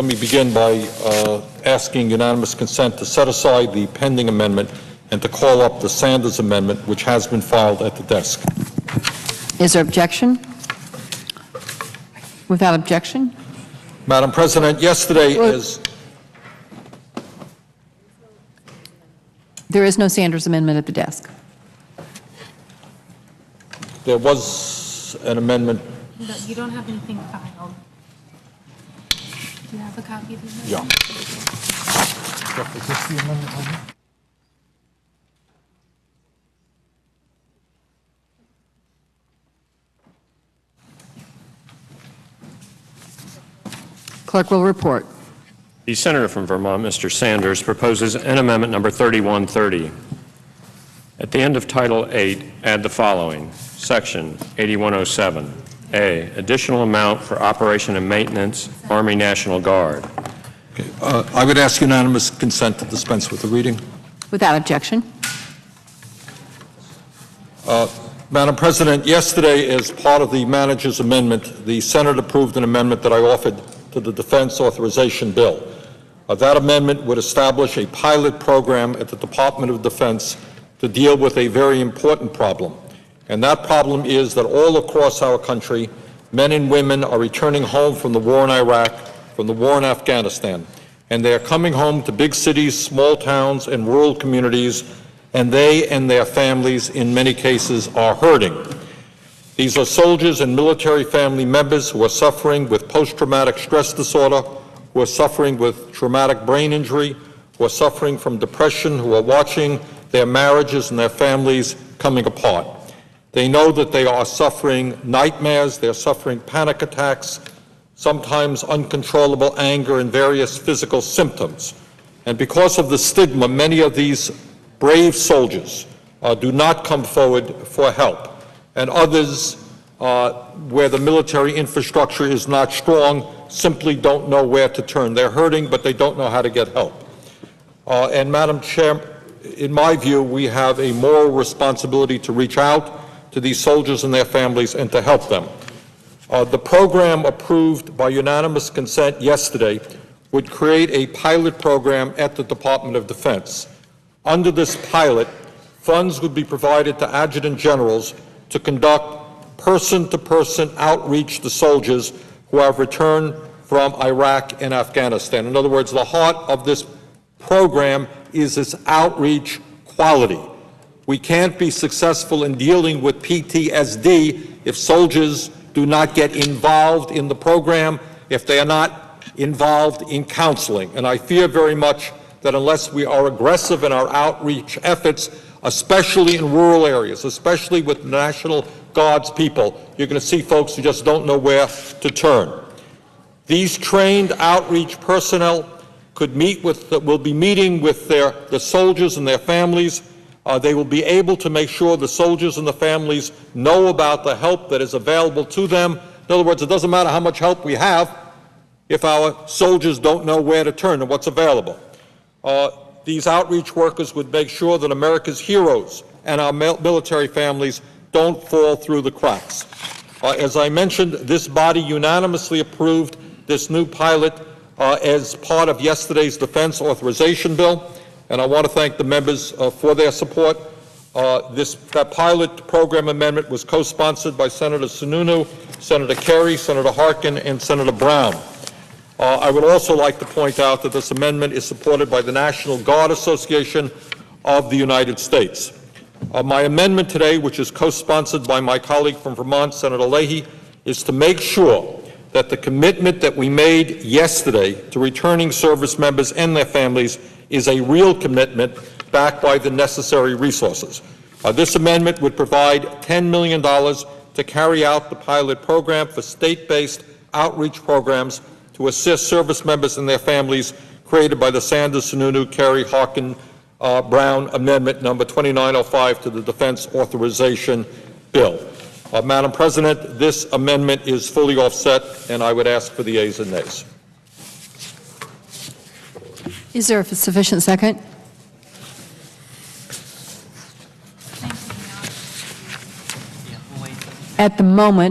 Let me begin by asking unanimous consent to set aside the pending amendment and to call up the Sanders amendment, which has been filed at the desk. Is there objection? Without objection? Madam President, yesterday There is no Sanders amendment at the desk. there was an amendment. No, you don't have anything filed. Do you have a copy of the amendment? Yeah. Is this the amendment on here? Clerk will report. The senator from Vermont, Mr. Sanders, proposes an amendment number 3130. At the end of Title 8, add the following. Section 8107. A, additional amount for operation and maintenance, Army National Guard. Okay. I would ask unanimous consent to dispense with the reading. Without objection? Madam President, yesterday, as part of the manager's amendment, the Senate approved an amendment that I offered to the Defense Authorization Bill. That amendment would establish a pilot program at the Department of Defense to deal with a very important problem. And that problem is that all across our country, men and women are returning home from the war in Iraq, from the war in Afghanistan, and they are coming home to big cities, small towns, and rural communities, and they and their families, in many cases, are hurting. These are soldiers and military family members who are suffering with post-traumatic stress disorder, who are suffering with traumatic brain injury, who are suffering from depression, who are watching their marriages and their families coming apart. They know that they are suffering nightmares, they're suffering panic attacks, sometimes uncontrollable anger and various physical symptoms. And because of the stigma, many of these brave soldiers do not come forward for help. And others, where the military infrastructure is not strong, simply don't know where to turn. They're hurting, but they don't know how to get help. And Madam Chair, in my view, we have a moral responsibility to reach out to these soldiers and their families and to help them. The program approved by unanimous consent yesterday would create a pilot program at the Department of Defense. Under this pilot, funds would be provided to adjutant generals to conduct person-to-person outreach to soldiers who have returned from Iraq and Afghanistan. In other words, the heart of this program is its outreach quality. We can't be successful in dealing with PTSD if soldiers do not get involved in the program, if they are not involved in counseling. And I fear very much that unless we are aggressive in our outreach efforts, especially in rural areas, especially with National Guard's people, you're going to see folks who just don't know where to turn. These trained outreach personnel will be meeting with the soldiers and their families. They will be able to make sure the soldiers and the families know about the help that is available to them. In other words, it doesn't matter how much help we have if our soldiers don't know where to turn and what's available. These outreach workers would make sure that America's heroes and our military families don't fall through the cracks. As I mentioned, this body unanimously approved this new pilot as part of yesterday's Defense Authorization Bill, and I want to thank the members for their support. That pilot program amendment was co-sponsored by Senator Sununu, Senator Kerry, Senator Harkin, and Senator Brown. I would also like to point out that this amendment is supported by the National Guard Association of the United States. My amendment today, which is co-sponsored by my colleague from Vermont, Senator Leahy, is to make sure that the commitment that we made yesterday to returning service members and their families is a real commitment backed by the necessary resources. This amendment would provide $10 million to carry out the pilot program for state-based outreach programs to assist service members and their families created by the Sanders, Sununu, Kerry, Harkin, Brown Amendment number 2905 to the Defense Authorization Bill. Madam President, this amendment is fully offset, and I would ask for the ayes and nays. Is there a sufficient second? At the moment,